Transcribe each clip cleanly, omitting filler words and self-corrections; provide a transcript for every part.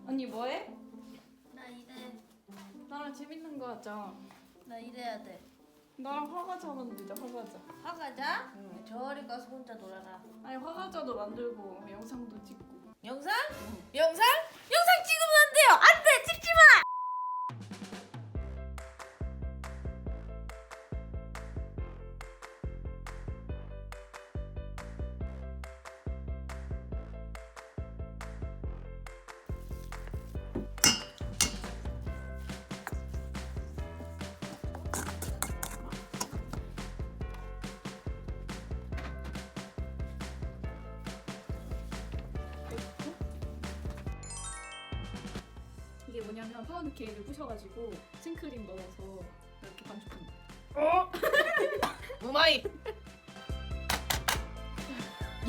언니 뭐해? 나 이래. 나랑 재밌는 거 하자. 나 이래야 돼. 나랑 화과자 만들자. 화과자. 화가자? 응. 저리 가서 혼자 놀아라. 아니 화과자도 만들고 영상도 찍고. 영상? 영상? 영상 찍으면 안 돼요. 안 돼. 찍지 마. 이게 뭐냐면 파운드 케이크를 부셔가지고 생크림 넣어서 이렇게 반죽한 거. 우마이.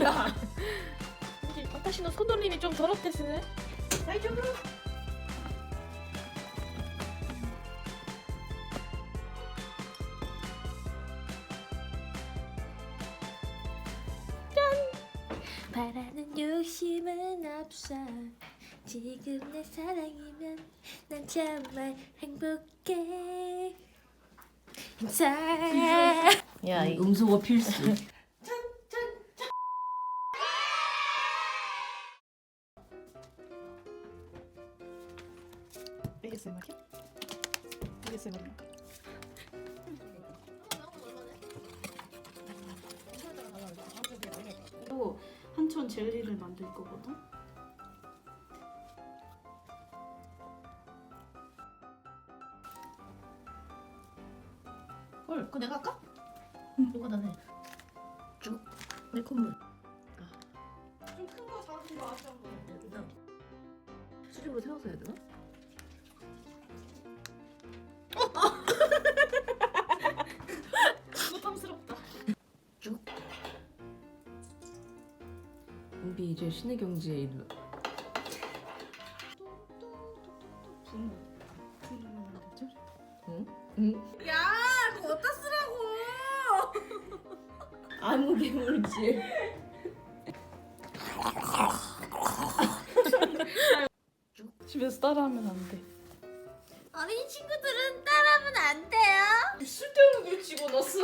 야, 근데 와타시노 손놀림이 좀 더럽댔으네. 다이조부. 바라는 욕심은 없어. 지금 내 사랑이면 난 정말 행복해. 야, 음소거 필수. ASMR이야? ASMR이야? 또 한천 젤리를 만들 거거든? 헐, 그거 내가 할까? 이거 나네. 쭉. 내 콧물. 좀 큰 거 작은 거 아시죠? 일단 수직으로 세워서 해야 되나? 부담스럽다. 쭉. 우리 이제 신의 경지에 이르. 부르면 되죠? 응? 응? 야, 그거 어디다 쓰라고? 아무 괴물이지. 집에서 따라하면 안 돼. 어린이 친구들은 따라하면 안 돼요. 쓸데없는 걸 집어넣었어.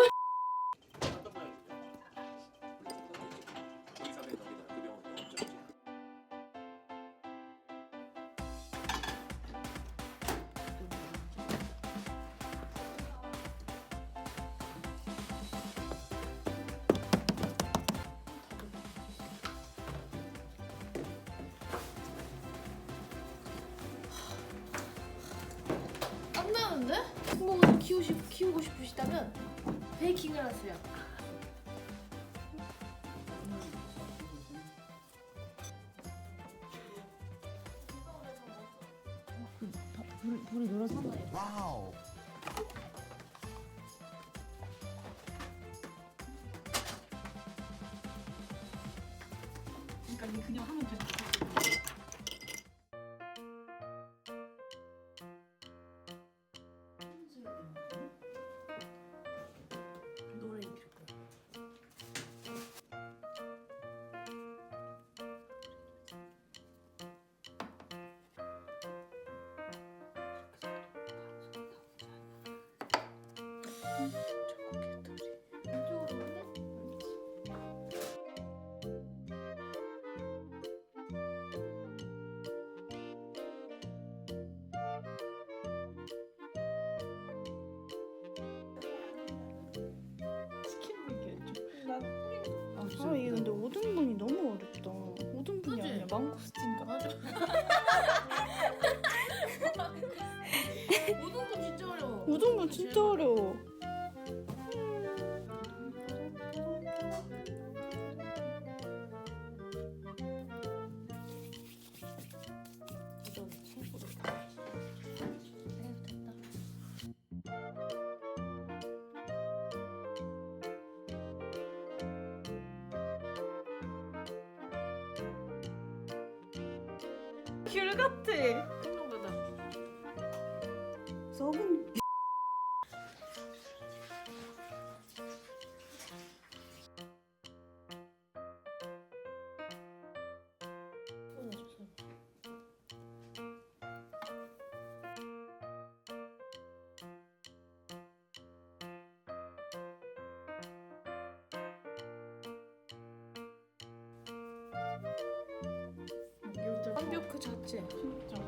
안 나오는데? 승모근 키우고 싶으시다면 베이킹을 하세요. 불이 놀아서 와우. 그러니까 이게 그냥 하면 돼. 노래 이렇게. 치킨 얘기해줘. 아 이게 근데 5등분이 너무 어렵다. 5등분이 그치? 아니야 망고스틴가? 맞아. 우동도 진짜 어려워. 5등분 진짜 어려워. 귤 같아. 생각보다. 썩은 작지? 진짜.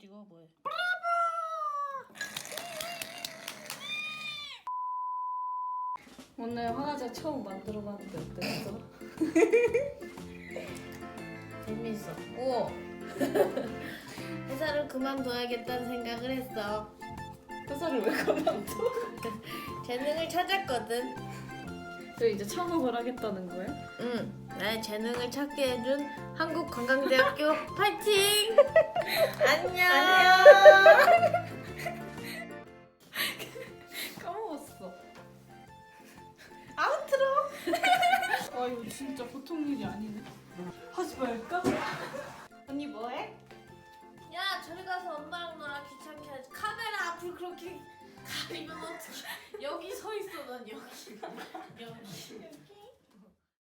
이거 뭐야? 오늘 화과자 처음 만들어봤는데 어땠어? 재밌어. 오. 회사를 그만둬야겠다는 생각을 했어. 회사를 왜 그만둬? 재능을 찾았거든. 왜 이제 창업을 하겠다는 거야? 응. 나의 재능을 찾게 해준 한국관광대학교 파이팅! 안녕. 까먹었어. 아웃트로. 아 이거 진짜 보통 일이 아니네. 하지 말까? 언니 뭐해? 야 저리 가서 엄마랑 너랑 귀찮게 하지. 카메라 앞을 그렇게 가리면 어떡해. 여기 서 있어 난 여기.